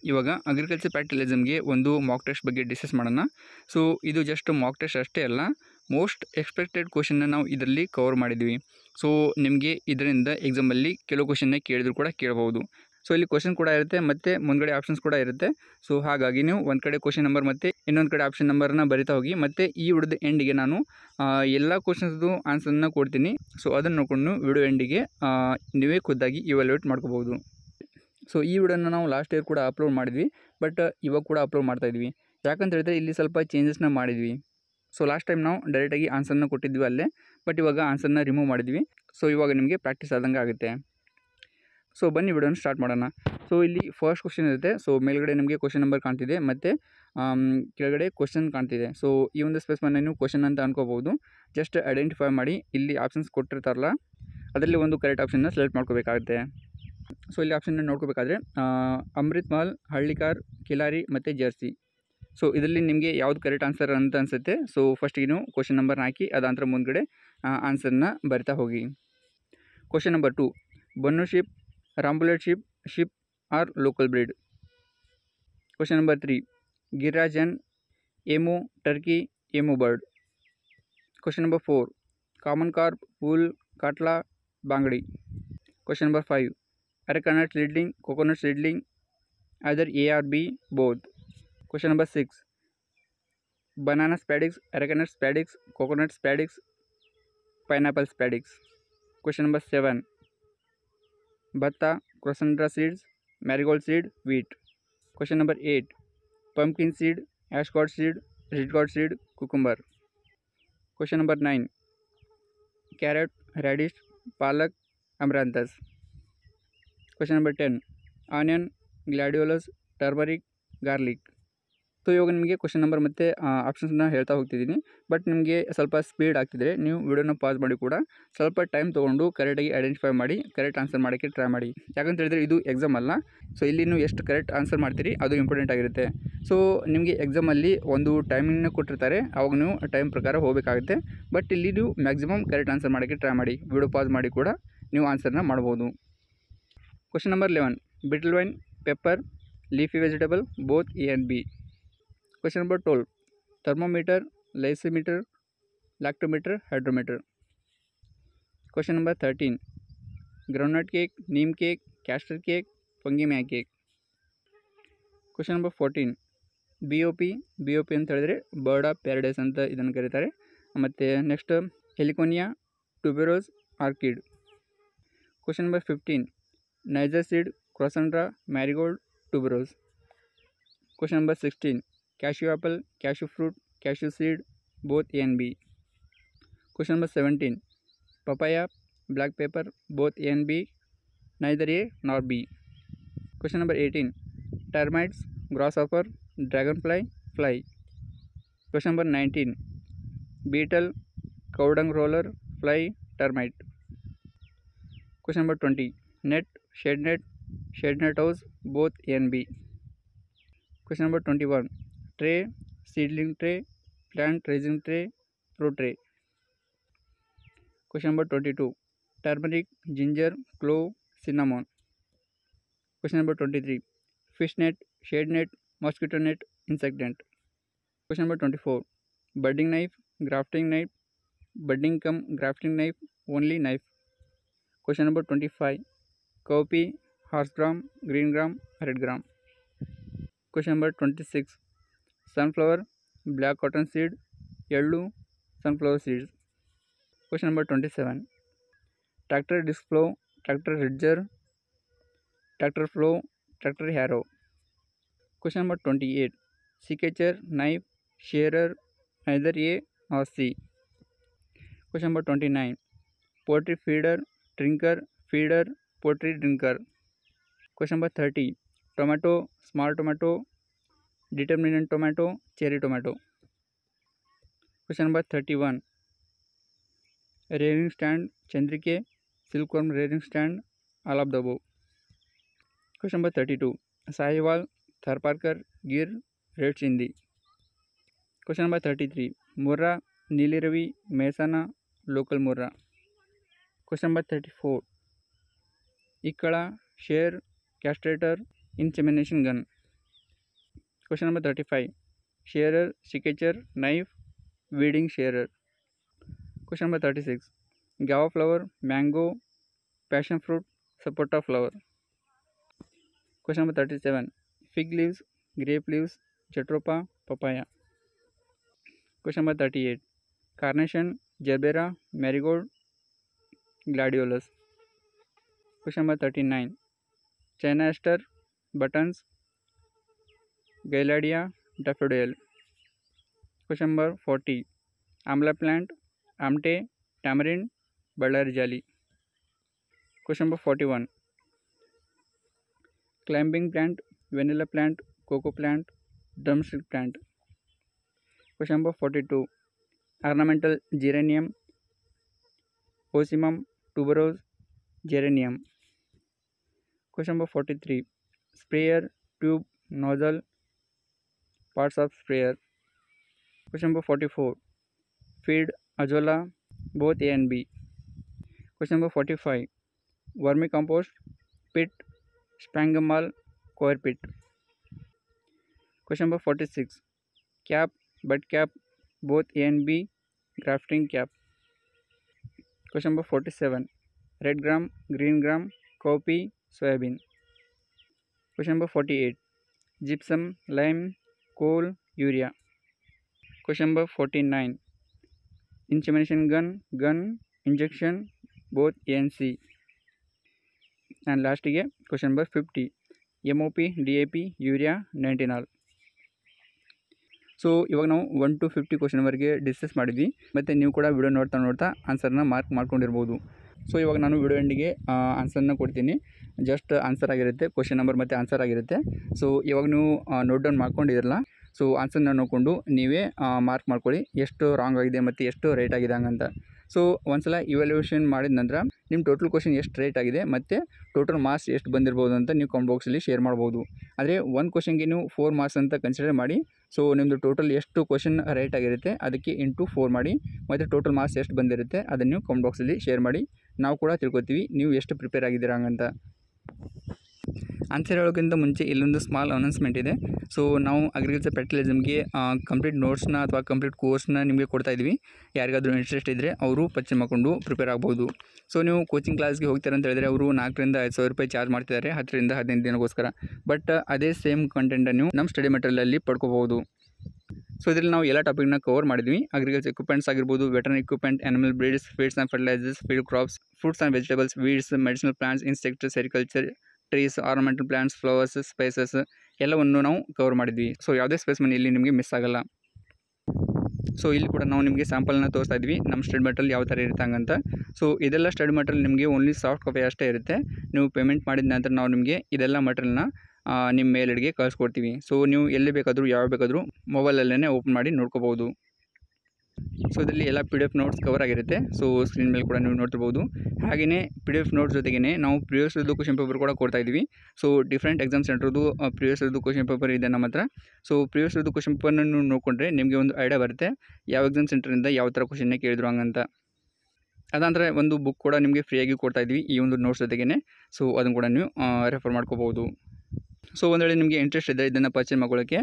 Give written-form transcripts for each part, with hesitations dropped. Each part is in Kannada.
ಇವಾಗ ಅಗ್ರಿಕಲ್ಚರ್ ಪ್ರಾಕ್ಟಿಕಲಿಸಮ್ಗೆ ಒಂದು ಮಾಕ್ ಟೆಸ್ಟ್ ಬಗ್ಗೆ ಡಿಸ್ಕಸ್ ಮಾಡೋಣ. ಸೊ ಇದು ಜಸ್ಟ್ ಮಾಕ್ ಟೆಸ್ಟ್ ಅಷ್ಟೇ ಅಲ್ಲ, ಮೋಸ್ಟ್ ಎಕ್ಸ್ಪೆಕ್ಟೆಡ್ ಕ್ವಶನ್ನ ನಾವು ಇದರಲ್ಲಿ ಕವರ್ ಮಾಡಿದ್ವಿ. ಸೊ ನಿಮಗೆ ಇದರಿಂದ ಎಕ್ಸಾಮಲ್ಲಿ ಕೆಲವು ಕ್ವಶನ್ನ ಕೇಳಿದ್ರು ಕೂಡ ಕೇಳಬಹುದು. ಸೊ ಇಲ್ಲಿ ಕ್ವಶನ್ ಕೂಡ ಇರುತ್ತೆ ಮತ್ತು ಮುಂದ್ಗಡೆ ಆಪ್ಷನ್ಸ್ ಕೂಡ ಇರುತ್ತೆ. ಸೊ ಹಾಗಾಗಿ ನೀವು ಒಂದು ಕಡೆ ಕ್ವಶನ್ ನಂಬರ್ ಮತ್ತು ಇನ್ನೊಂದು ಕಡೆ ಆಪ್ಷನ್ ನಂಬರ್ನ ಬರಿತಾ ಹೋಗಿ. ಮತ್ತು ಈ ವಿಡಿಯೋದ ಎಂಡಿಗೆ ನಾನು ಎಲ್ಲ ಕ್ವಶನ್ಸ್ದು ಆನ್ಸರ್ನ ಕೊಡ್ತೀನಿ. ಸೊ ಅದನ್ನು ನೋಡಿಕೊಂಡು ವಿಡಿಯೋ ಎಂಡಿಗೆ ನೀವೇ ಖುದ್ದಾಗಿ ಇವ್ಯಾಲ್ಯೂಯೇಟ್ ಮಾಡ್ಕೋಬೋದು. ಸೊ ಈ ವಿಡಿಯೋನ ನಾವು ಲಾಸ್ಟ್ ಇಯರ್ ಕೂಡ ಅಪ್ಲೋಡ್ ಮಾಡಿದ್ವಿ, ಬಟ್ ಇವಾಗ ಕೂಡ ಅಪ್ಲೋಡ್ ಮಾಡ್ತಾಯಿದ್ವಿ. ಯಾಕಂತ ಹೇಳಿದ್ರೆ ಇಲ್ಲಿ ಸ್ವಲ್ಪ ಚೇಂಜಸ್ನ ಮಾಡಿದ್ವಿ. ಸೊ ಲಾಸ್ಟ್ ಟೈಮ್ ನಾವು ಡೈರೆಕ್ಟಾಗಿ ಆನ್ಸರ್ನ ಕೊಟ್ಟಿದ್ವಿ ಅಲ್ಲೇ, ಬಟ್ ಇವಾಗ ಆನ್ಸರ್ನ ರಿಮೂವ್ ಮಾಡಿದ್ವಿ. ಸೊ ಇವಾಗ ನಿಮಗೆ ಪ್ರಾಕ್ಟೀಸ್ ಆದಂಗೆ ಆಗುತ್ತೆ. ಸೊ ಬನ್ನಿ ವಿಡಿಯೋನ ಸ್ಟಾರ್ಟ್ ಮಾಡೋಣ. ಸೊ ಇಲ್ಲಿ ಫಸ್ಟ್ ಕ್ವಶನ್ ಇರುತ್ತೆ. ಸೊ ಮೇಲ್ಗಡೆ ನಿಮಗೆ ಕ್ವಶನ್ ನಂಬರ್ ಕಾಣ್ತಿದೆ ಮತ್ತು ಕೆಳಗಡೆ ಕ್ವಶನ್ ಕಾಣ್ತಿದೆ. ಸೊ ಈ ಒಂದು ಸ್ಪೇಸ್ನ ನೀವು ಕ್ವಶನ್ ಅಂತ ಅನ್ಕೋಬೋದು. ಜಸ್ಟ್ ಐಡೆಂಟಿಫೈ ಮಾಡಿ, ಇಲ್ಲಿ ಆಪ್ಷನ್ಸ್ ಕೊಟ್ಟಿರ್ತಾರಲ್ಲ ಅದರಲ್ಲಿ ಒಂದು ಕರೆಕ್ಟ್ ಆಪ್ಷನ್ನ ಸೆಲೆಕ್ಟ್ ಮಾಡ್ಕೋಬೇಕಾಗುತ್ತೆ. ಸೊ ಇಲ್ಲಿ ಆಪ್ಷನ್ನ ನೋಡ್ಕೋಬೇಕಾದ್ರೆ ಅಮೃತ್ ಮಹಲ್, ಹಳ್ಳಿಕಾರ್, ಕಿಲಾರಿ ಮತ್ತು ಜರ್ಸಿ. ಸೊ ಇದರಲ್ಲಿ ನಿಮಗೆ ಯಾವುದು ಕರೆಕ್ಟ್ ಆನ್ಸರ್ ಅಂತ ಅನಿಸುತ್ತೆ. ಸೊ ಫಸ್ಟಿಗೆ ನೀವು ಕ್ವಶನ್ ನಂಬರ್ನ ಹಾಕಿ ಅದಾಂತರ ಮುಂದ್ಗಡೆ ಆನ್ಸರ್ನ ಬರಿತಾ ಹೋಗಿ. Question number 2, Bannur sheep, Rambouillet sheep are local breed. Question number 3, ಗಿರಿರಾಜನ್, emu, turkey, emu bird. Question number 4, common carp, ವೂಲ್, ಕಾಟ್ಲಾ, ಬಾಂಗಡಿ. Question number 5, arecanut seedling, coconut seedling, either A or B, both. Question number 6, banana spadix, arecanut spadix, coconut spadix, pineapple spadix. Question number 7, bhatta, crossandra seeds, marigold seed, wheat. Question number 8, pumpkin seed, ashcot seed, redcot seed, cucumber. Question number 9, carrot, radish, palak, amaranthus. Question number 10, onion, gladiolus, turmeric, garlic. So ಇವಾಗ ನಿಮಗೆ ಕ್ವಶನ್ ನಂಬರ್ ಮತ್ತು ಆಪ್ಷನ್ಸ್ನ ಹೇಳ್ತಾ ಹೋಗ್ತಿದ್ದೀನಿ. ಬಟ್ ನಿಮಗೆ ಸ್ವಲ್ಪ ಸ್ಪೀಡ್ ಆಗ್ತಿದ್ರೆ ನೀವು ವಿಡಿಯೋನ ಪಾಸ್ ಮಾಡಿ ಕೂಡ ಸ್ವಲ್ಪ ಟೈಮ್ ತೊಗೊಂಡು ಕರೆಕ್ಟಾಗಿ ಐಡೆಂಟಿಫೈ ಮಾಡಿ ಕರೆಕ್ಟ್ ಆನ್ಸರ್ ಮಾಡೋಕ್ಕೆ ಟ್ರೈ ಮಾಡಿ. ಯಾಕಂತ ಹೇಳಿದ್ರೆ ಇದು ಎಕ್ಸಾಮ್ ಅಲ್ಲ. ಸೊ ಇಲ್ಲಿ ನೀವು ಎಷ್ಟು ಕರೆಕ್ಟ್ ಆನ್ಸರ್ ಮಾಡ್ತೀರಿ ಅದು ಇಂಪಾರ್ಟೆಂಟ್ ಆಗಿರುತ್ತೆ. ಸೊ ನಿಮಗೆ ಎಕ್ಸಾಮಲ್ಲಿ ಒಂದು ಟೈಮಿಂಗ್ನ ಕೊಟ್ಟಿರ್ತಾರೆ, ಅವಾಗ ನೀವು ಟೈಮ್ ಪ್ರಕಾರ ಹೋಗಬೇಕಾಗುತ್ತೆ. ಬಟ್ ಇಲ್ಲಿ ನೀವು ಮ್ಯಾಕ್ಸಿಮಮ್ ಕರೆಕ್ಟ್ ಆನ್ಸರ್ ಮಾಡೋಕ್ಕೆ ಟ್ರೈ ಮಾಡಿ. ವಿಡಿಯೋ ಪಾಸ್ ಮಾಡಿ ಕೂಡ ನೀವು ಆನ್ಸರ್ನ ಮಾಡ್ಬೋದು. Question number 11, brittle vine, pepper, leafy vegetable, both A and B. Question number 12, thermometer, lysimeter, lactometer, hydrometer. Question number 13, groundnut cake, neem cake, castor cake, fungi cake. Question number 14, BOP ಅಂತ ಹೇಳಿದ್ರೆ ಬರ್ಡ್ ಆಫ್ ಪ್ಯಾರಡೈಸ್ ಅಂತ ಇದನ್ನು ಕರೀತಾರೆ. ಮತ್ತು next heliconia, tuberose, orchid. Question number 15, Niger seed, crossandra, marigold, tuberose. Question number 16, cashew apple, cashew fruit, cashew seed, both A and B. Question number 17, papaya, black pepper, both A and B, neither A nor B. Question number 18, termites, grasshopper, dragonfly, fly. Question number 19, beetle, cow dung roller, fly, termite. Question number 20, net, shade net house, both A and B. Question number 21, tray, seedling tray, plant raising tray, fruit tray. Question number 22, turmeric, ginger, clove, cinnamon. Question number 23, fish net, shade net, mosquito net, insect net. Question number 24, budding knife, grafting knife, budding cum grafting knife, only knife. Question number 25, cowpea, horse gram, green gram, red gram. Question number 26, sunflower, black cotton seed, yellow, sunflower seeds. Question number 27, tractor disc plow, tractor ridger, tractor plow, tractor harrow. Question number 28, secateur, knife, shearer, neither A nor C. Question number 29, poultry feeder, drinker, feeder, poultry drinker. Question number 30, tomato, small tomato, determinant tomato, cherry tomato. Question number 31, rearing stand, chandrike, silkworm rearing stand, all of the above. Question number 32, sahiwal, tharparkar, gir, red chindi. Question number 33, murra, neeli ravi, mehsana, local murra. Question number 34, ikkala, share, castrator, insemination gun. Question number 35. Shearer, cicature, knife, weeding shearer. Question number 36. Guava flower, mango, passion fruit, sapota flower. Question number 37. Fig leaves, grape leaves, jatropha, papaya. Question number 38. Carnation, gerbera, marigold, gladiolus. Question number 39. China aster, buttons, Gaillardia, daffodil. Question number 40. Amla plant, amte, tamarind, Ballari jali. Question number 41. Climbing plant, vanilla plant, cocoa plant, drumstick plant. Question number 42. Ornamental geranium, Ocimum, tuberose, geranium. Question number 43. Sprayer, tube, nozzle, parts of sprayer. Question number 44. Feed, azolla, both A and B. Question number 45. Vermicompost, pit, spangamal, coir pit. Question number 46. Cap, bud cap, both A and B, grafting cap. Question number 47. Red gram, green gram, cowpea, soybean. Question number 48. Gypsum, lime, coal, urea. Question number 49. Insemination gun, injection, both A and C. And last question number 50. MOP, DAP, urea, 19 so ಇವಾಗ ನಾವು 1 to 50 ಕ್ವಶನ್ವರೆಗೆ ಡಿಸ್ಕಸ್ ಮಾಡಿದ್ವಿ, ಮತ್ತು ನೀವು ಕೂಡ ವಿಡಿಯೋ ನೋಡ್ತಾ ಆನ್ಸರ್ನ ಮಾರ್ಕ್ ಮಾಡ್ಕೊಂಡಿರ್ಬೋದು. ಸೊ ಇವಾಗ ನಾನು ವಿಡಿಯೋ ಎಂಡಿಗೆ ಆನ್ಸರ್ನ ಕೊಡ್ತೀನಿ. ಜಸ್ಟ್ ಆನ್ಸರ್ ಆಗಿರುತ್ತೆ, ಕ್ವಶನ್ ನಂಬರ್ ಮತ್ತು ಆನ್ಸರ್ ಆಗಿರುತ್ತೆ. ಸೊ ಇವಾಗ ನೀವು ನೋಟ್ ಡೌನ್ ಮಾಡ್ಕೊಂಡಿರಲ್ಲ, ಸೊ ಆನ್ಸರ್ನ ನೋಡಿಕೊಂಡು ನೀವೇ ಮಾರ್ಕ್ ಮಾಡ್ಕೊಳ್ಳಿ ಎಷ್ಟು ರಾಂಗ್ ಆಗಿದೆ ಮತ್ತು ಎಷ್ಟು ರೈಟ್ ಆಗಿದೆ ಹಂಗಂತ. ಸೊ ಒಂದ್ಸಲ ಇವ್ಯಾಲ್ಯೂಯೇಷನ್ ಮಾಡಿದ ನಂತರ ನಿಮ್ಮ ಟೋಟಲ್ ಕ್ವಶನ್ ಎಷ್ಟು ರೈಟ್ ಆಗಿದೆ ಮತ್ತು ಟೋಟಲ್ ಮಾರ್ಕ್ಸ್ ಎಷ್ಟು ಬಂದಿರ್ಬೋದು ಅಂತ ನೀವು ಕಾಮೆಂಟ್ ಬಾಕ್ಸಲ್ಲಿ ಶೇರ್ ಮಾಡ್ಬೋದು. ಆದರೆ ಒಂದು ಕ್ವಶನ್ಗೆ ನೀವು 4 ಮಾರ್ಕ್ಸ್ ಅಂತ ಕನ್ಸಿಡರ್ ಮಾಡಿ. ಸೊ ನಿಮ್ಮದು ಟೋಟಲ್ ಎಷ್ಟು ಕ್ವಶನ್ ರೈಟ್ ಆಗಿರುತ್ತೆ ಅದಕ್ಕೆ ಇಂಟು 4 ಮಾಡಿ, ಮತ್ತು ಟೋಟಲ್ ಮಾರ್ಕ್ಸ್ ಎಷ್ಟು ಬಂದಿರುತ್ತೆ ಅದನ್ನು ನೀವು ಕಾಮೆಂಟ್ ಬಾಕ್ಸಲ್ಲಿ ಶೇರ್ ಮಾಡಿ. ನಾವು ಕೂಡ ತಿಳ್ಕೊತೀವಿ ನೀವು ಎಷ್ಟು ಪ್ರಿಪೇರ್ ಆಗಿದ್ದೀರಾ ಹಂಗಂತ. ಆನ್ಸರ್ ಹೇಳೋಕ್ಕಿಂತ ಮುಂಚೆ ಇಲ್ಲೊಂದು ಸ್ಮಾಲ್ ಅನೌನ್ಸ್ಮೆಂಟ್ ಇದೆ. ಸೊ ನಾವು ಅಗ್ರಿಕಲ್ಚರ್ ಪ್ರ್ಯಾಕ್ಟಿಕಲಿಸಮ್ಗೆ ಕಂಪ್ಲೀಟ್ ನೋಟ್ಸ್ನ ಅಥವಾ ಕಂಪ್ಲೀಟ್ ಕೋರ್ಸ್ನ ನಿಮಗೆ ಕೊಡ್ತಾ ಇದ್ವಿ. ಯಾರಿಗಾದರೂ ಇಂಟ್ರೆಸ್ಟ್ ಇದ್ದರೆ ಅವರು ಪರ್ಚೇಸ್ ಮಾಡಿಕೊಂಡು ಪ್ರಿಪೇರ್ ಆಗ್ಬೋದು. ಸೊ ನೀವು ಕೋಚಿಂಗ್ ಕ್ಲಾಸ್ಗೆ ಹೋಗ್ತಾರೆ ಅಂತ ಹೇಳಿದರೆ ಅವರು 4,000 to 5,000 ರೂಪಾಯಿ ಚಾರ್ಜ್ ಮಾಡ್ತಿದ್ದಾರೆ 10 to 15 ದಿನಕ್ಕೋಸ್ಕರ. ಬಟ್ ಅದೇ ಸೇಮ್ ಕಂಟೆಂಟನ್ನು ನೀವು ನಮ್ಮ ಸ್ಟಡಿ ಮೆಟೀರಿಯಲಲ್ಲಿ ಪಡ್ಕೋಬೋದು. ಸೊ ಇದರಲ್ಲಿ ನಾವು ಎಲ್ಲ ಟಾಪಿಕ್ನ ಕವರ್ ಮಾಡಿದ್ವಿ. ಅಗ್ರಿಕಲ್ಚರ್ ಎಕ್ವಿಪ್ಮೆಂಟ್ಸ್ ಆಗಿರ್ಬೋದು, veterinary equipment, animal breeds, feeds and fertilisers, field crops, fruits and vegetables, weeds, medicinal plants, insects, sericulture, trees, ornamental plants, flowers, spices ಎಲ್ಲವನ್ನು ನಾವು ಕವರ್ ಮಾಡಿದ್ವಿ. ಸೊ ಯಾವುದೇ ಸ್ಪೇಸ್ಮನ್ ಇಲ್ಲಿ ನಿಮಗೆ ಮಿಸ್ ಆಗಲ್ಲ. ಸೊ ಇಲ್ಲಿ ಕೂಡ ನಾವು ನಿಮಗೆ ಸ್ಯಾಂಪಲ್ನ ತೋರಿಸ್ತಾ ಇದ್ವಿ ನಮ್ಮ ಸ್ಟಡಿ ಮೆಟೀರಿಯಲ್ ಯಾವ ಥರ ಇರುತ್ತೆ ಹಂಗಂತ. ಸೊ ಇದೆಲ್ಲ ಸ್ಟಡಿ ಮೆಟೀರಿಯಲ್ ನಿಮಗೆ ಓನ್ಲಿ ಸಾಫ್ಟ್ ಕಾಪಿ ಅಷ್ಟೇ ಇರುತ್ತೆ. ನೀವು ಪೇಮೆಂಟ್ ಮಾಡಿದ ನಂತರ ನಾವು ನಿಮಗೆ ಇದೆಲ್ಲ ಮಟೀರಿಯಲ್ನ ನಿಮ್ಮ ಮೇಲ್ಗಡೆಗೆ ಕಳಿಸ್ಕೊಡ್ತೀವಿ. ಸೊ ನೀವು ಎಲ್ಲಿ ಬೇಕಾದರೂ ಯಾವ ಬೇಕಾದರೂ ಮೊಬೈಲಲ್ಲೇ ಓಪನ್ ಮಾಡಿ ನೋಡ್ಕೋಬೋದು. ಸೊ ಇದರಲ್ಲಿ ಎಲ್ಲ PDF ನೋಟ್ಸ್ ಕವರ್ ಆಗಿರುತ್ತೆ. ಸೊ ಸ್ಕ್ರೀನ್ ಮೇಲೆ ಕೂಡ ನೀವು ನೋಡ್ತಿರ್ಬೋದು. ಹಾಗೆಯೇ PDF ನೋಟ್ಸ್ ಜೊತೆಗೇ ನಾವು ಪ್ರಿವಿಯಸ್ ಇರೋದು ಕ್ವಶನ್ ಪೇಪರ್ ಕೂಡ ಕೊಡ್ತಾ ಇದ್ವಿ. ಸೊ ಡಿಫ್ರೆಂಟ್ ಎಕ್ಸಾಮ್ ಸೆಂಟ್ರದ್ದು ಪ್ರಿವಿಯಸ್ ಇರೋದು ಕ್ವಶನ್ ಪೇಪರ್ ಇದೆ ನಮ್ಮ ಹತ್ರ. ಸೊ ಪ್ರಿವಿಯಸ್ ಇರೋದು ಕ್ವಶನ್ ಪೇಪರ್ನ ನೀವು ನೋಡಿಕೊಂಡ್ರೆ ನಿಮಗೆ ಒಂದು ಐಡಿಯಾ ಬರುತ್ತೆ ಯಾವ ಎಕ್ಸಾಮ್ ಸೆಂಟ್ರಿಂದ ಯಾವ ಥರ ಕ್ವಶನ್ನೇ ಕೇಳಿದ್ರು ಹಂಗಂತ. ಅದಂದರೆ ಒಂದು ಬುಕ್ ಕೂಡ ನಿಮಗೆ ಫ್ರೀಯಾಗಿ ಕೊಡ್ತಾ ಇದ್ವಿ ಈ ಒಂದು ನೋಟ್ಸ್ ಜೊತೆಗೇ. ಸೊ ಅದನ್ನು ಕೂಡ ನೀವು ರೆಫರ್ ಮಾಡ್ಕೋಬೋದು. ಸೊ ಒಂದು ವೇಳೆ ನಿಮಗೆ ಇಂಟ್ರೆಸ್ಟ್ ಇದೆ ಇದನ್ನು ಪರ್ಚೇಸ್ ಮಾಡ್ಕೊಳ್ಳೋಕ್ಕೆ,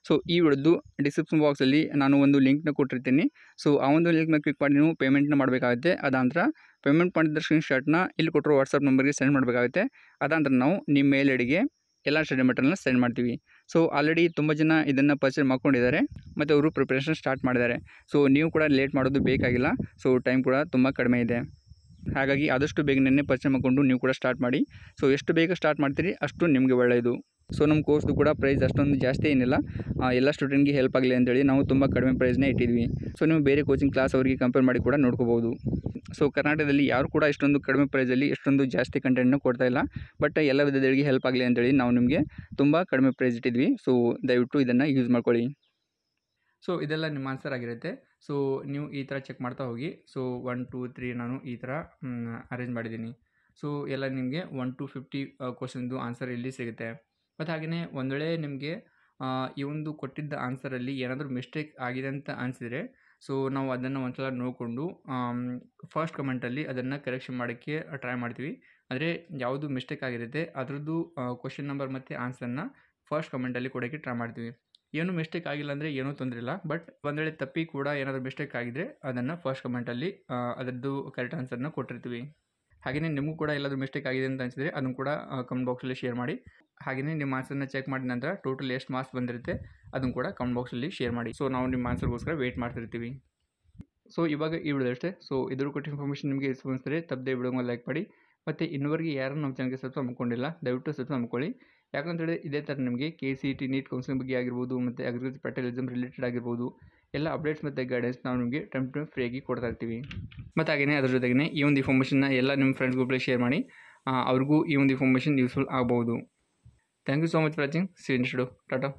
ಸೊ ಈ ವಿಡಿಯೋದು ಡಿಸ್ಕ್ರಿಪ್ಷನ್ ಬಾಕ್ಸಲ್ಲಿ ನಾನು ಒಂದು ಲಿಂಕ್ನ ಕೊಟ್ಟಿರ್ತೀನಿ. ಸೊ ಆ ಒಂದು ಲಿಂಕ್ನ ಕ್ಲಿಕ್ ಮಾಡಿ ನೀವು ಪೇಮೆಂಟ್ನ ಮಾಡಬೇಕಾಗುತ್ತೆ. ಅದಾಂತರ ಪೇಮೆಂಟ್ ಮಾಡಿದ ಸ್ಕ್ರೀನ್ಶಾಟ್ನ ಇಲ್ಲಿ ಕೊಟ್ಟಿರೋ ವಾಟ್ಸಪ್ ನಂಬರ್ಗೆ ಸೆಂಡ್ ಮಾಡಬೇಕಾಗುತ್ತೆ. ಅದಾಂತರ ನಾವು ನಿಮ್ಮ ಮೇಲ್ ಐಡಿಗೆ ಎಲ್ಲ ಸ್ಟಡಿ ಮೆಟೀರಿಯಲ್ನ ಸೆಂಡ್ ಮಾಡ್ತೀವಿ. ಸೊ ಆಲ್ರೆಡಿ ತುಂಬ ಜನ ಇದನ್ನು ಪರ್ಚೇಸ್ ಮಾಡ್ಕೊಂಡಿದ್ದಾರೆ ಮತ್ತು ಅವರು ಪ್ರಿಪ್ರೇಷನ್ ಸ್ಟಾರ್ಟ್ ಮಾಡಿದ್ದಾರೆ. ಸೊ ನೀವು ಕೂಡ ಲೇಟ್ ಮಾಡೋದು ಬೇಕಾಗಿಲ್ಲ. ಸೊ ಟೈಮ್ ಕೂಡ ತುಂಬ ಕಡಿಮೆ ಇದೆ. ಹಾಗಾಗಿ ಆದಷ್ಟು ಬೇಗನೆ ಪರ್ಚೇಸ್ ಮಾಡಿಕೊಂಡು ನೀವು ಕೂಡ ಸ್ಟಾರ್ಟ್ ಮಾಡಿ. ಸೊ ಎಷ್ಟು ಬೇಗ ಸ್ಟಾರ್ಟ್ ಮಾಡ್ತೀರಿ ಅಷ್ಟು ನಿಮಗೆ ಒಳ್ಳೆಯದು. ಸೊ ನಮ್ಮ ಕೋರ್ಸ್ದು ಕೂಡ ಪ್ರೈಸ್ ಅಷ್ಟೊಂದು ಜಾಸ್ತಿ ಏನಿಲ್ಲ, ಎಲ್ಲ ಸ್ಟೂಡೆಂಟ್ಗೆ ಹೆಲ್ಪ್ ಆಗಲಿ ಅಂತೇಳಿ ನಾವು ತುಂಬ ಕಡಿಮೆ ಪ್ರೈಸ್ನೇ ಇಟ್ಟಿದ್ವಿ. ಸೊ ನೀವು ಬೇರೆ ಕೋಚಿಂಗ್ ಕ್ಲಾಸ್ ಅವರಿಗೆ ಕಂಪೇರ್ ಮಾಡಿ ಕೂಡ ನೋಡ್ಕೋಬೋದು. ಸೊ ಕರ್ನಾಟಕದಲ್ಲಿ ಯಾರು ಕೂಡ ಇಷ್ಟೊಂದು ಕಡಿಮೆ ಪ್ರೈಸಲ್ಲಿ ಎಷ್ಟೊಂದು ಜಾಸ್ತಿ ಕಂಟೆಂಟ್ನ ಕೊಡ್ತಾ ಇಲ್ಲ. ಬಟ್ ಎಲ್ಲ ವಿಧಗಳಿಗೆ ಹೆಲ್ಪ್ ಆಗಲಿ ಅಂತೇಳಿ ನಾವು ನಿಮಗೆ ತುಂಬ ಕಡಿಮೆ ಪ್ರೈಸ್ ಇಟ್ಟಿದ್ವಿ. ಸೊ ದಯವಿಟ್ಟು ಇದನ್ನು ಯೂಸ್ ಮಾಡ್ಕೊಳ್ಳಿ. ಸೊ ಇದೆಲ್ಲ ನಿಮ್ಮ ಆನ್ಸರ್ ಆಗಿರುತ್ತೆ. ಸೊ ನೀವು ಈ ಥರ ಚೆಕ್ ಮಾಡ್ತಾ ಹೋಗಿ. ಸೊ 1 2 3 ನಾನು ಈ ಥರ ಅರೇಂಜ್ ಮಾಡಿದ್ದೀನಿ. ಸೊ ಎಲ್ಲ ನಿಮಗೆ 1 to 50 ಕ್ವಶನ್ದು ಆನ್ಸರ್ ಇಲ್ಲಿ ಸಿಗುತ್ತೆ. ಮತ್ತು ಹಾಗೆಯೇ ಒಂದು ವೇಳೆ ನಿಮಗೆ ಈ ಒಂದು ಕೊಟ್ಟಿದ್ದ ಆನ್ಸರಲ್ಲಿ ಏನಾದರೂ ಮಿಸ್ಟೇಕ್ ಆಗಿದೆ ಅಂತ ಅನಿಸಿದರೆ ಸೊ ನಾವು ಅದನ್ನು ಒಂದ್ಸಲ ನೋಡಿಕೊಂಡು ಫಸ್ಟ್ ಕಮೆಂಟಲ್ಲಿ ಅದನ್ನು ಕರೆಕ್ಷನ್ ಮಾಡೋಕ್ಕೆ ಟ್ರೈ ಮಾಡ್ತೀವಿ. ಆದರೆ ಯಾವುದು ಮಿಸ್ಟೇಕ್ ಆಗಿರುತ್ತೆ ಅದರದ್ದು ಕ್ವಶನ್ ನಂಬರ್ ಮತ್ತು ಆನ್ಸರ್ನ ಫಸ್ಟ್ ಕಮೆಂಟಲ್ಲಿ ಕೊಡೋಕ್ಕೆ ಟ್ರೈ ಮಾಡ್ತೀವಿ. ಏನು ಮಿಸ್ಟೇಕ್ ಆಗಿಲ್ಲ ಅಂದರೆ ಏನೂ ತೊಂದರೆ ಇಲ್ಲ. ಬಟ್ ಒಂದು ವೇಳೆ ತಪ್ಪಿ ಕೂಡ ಏನಾದರೂ ಮಿಸ್ಟೇಕ್ ಆಗಿದ್ದರೆ ಅದನ್ನು ಫಸ್ಟ್ ಕಮೆಂಟಲ್ಲಿ ಅದರದ್ದು ಕರೆಕ್ಟ್ ಆನ್ಸರ್ನ ಕೊಟ್ಟಿರ್ತೀವಿ. ಹಾಗೆಯೇ ನಿಮಗೂ ಕೂಡ ಎಲ್ಲಾದರೂ ಮಿಸ್ಟೇಕ್ ಆಗಿದೆ ಅಂತ ಅನಿಸಿದರೆ ಅದನ್ನು ಕೂಡ ಕಮೆಂಟ್ ಬಾಕ್ಸಲ್ಲಿ ಶೇರ್ ಮಾಡಿ. ಹಾಗೆಯೇ ನಿಮ್ಮ ಆನ್ಸರ್ನ ಚೆಕ್ ಮಾಡಿದ ನಂತರ ಟೋಟಲ್ ಎಷ್ಟು ಮಾರ್ಕ್ಸ್ ಬಂದಿರುತ್ತೆ ಅದನ್ನು ಕೂಡ ಕಮೆಂಟ್ ಬಾಕ್ಸಲ್ಲಿ ಶೇರ್ ಮಾಡಿ. ಸೊ ನಾವು ನಿಮ್ಮ ಆನ್ಸರ್ಗೋಸ್ಕರ ವೆಯ್ಟ್ ಮಾಡ್ತಿರ್ತೀವಿ. ಸೊ ಇವಾಗ ಈ ವಿಡಿಯೋ ಅಷ್ಟೇ. ಸೊ ಇದ್ರ ಕೊಟ್ಟ ಇನ್ಫಾರ್ಮೇಷನ್ ನಿಮಗೆ ಯೂಸ್ಫುಲ್ ಅನಿಸಿದರೆ ತಪ್ಪದೆ ವಿಡಿಯೋಗೆ ಲೈಕ್ ಮಾಡಿ. ಮತ್ತು ಇನ್ನೂವರೆಗೆ ಯಾರು ನಮ್ಮ ಚಾನಲ್ಗೆ ಸಬ್ಸ್ಕ್ರೈಬ್ ಮಾಡ್ಕೊಂಡಿಲ್ಲ ದಯವಿಟ್ಟು ಸಬ್ಸ್ಕ್ರೈಬ್ ಮಾಡ್ಕೊಳ್ಳಿ. ಯಾಕಂತೇಳಿ ಇದೇ ಥರ ನಿಮಗೆ KCET ನೀಟ್ ಕೌನ್ಸಿಲಿಂಗ್ ಬಗ್ಗೆ ಆಗಿರ್ಬೋದು ಮತ್ತು ಅಗ್ರಿಕಲ್ಚರ್ ಪ್ಯಾಟರ್ನಿಸಮ್ ರಿಲೇಟೆಡ್ ಆಗಿರ್ಬೋದು ಎಲ್ಲ ಅಪ್ಡೇಟ್ಸ್ ಮತ್ತು ಗೈಡೆನ್ಸ್ ನಾವು ನಿಮಗೆ ಟೈಮ್ ಟು ಫ್ರೀಯಾಗಿ ಕೊಡ್ತಾ ಇರ್ತೀವಿ. ಮತ್ತು ಹಾಗೆಯೇ ಅದ್ರ ಜೊತೆಗೆ ಈ ಒಂದು ಇನ್ಫಾರ್ಮೇಷನ್ನ ಎಲ್ಲ ನಿಮ್ಮ ಫ್ರೆಂಡ್ಸ್ ಗ್ರೂಪಲ್ಲಿ ಶೇರ್ ಮಾಡಿ, ಅವ್ರಿಗೂ ಈ ಒಂದು ಇನ್ಫಾರ್ಮೇಷನ್ ಯೂಸ್ಫುಲ್ ಆಗ್ಬೋದು. Thank you so much for watching. See you next video. Tata.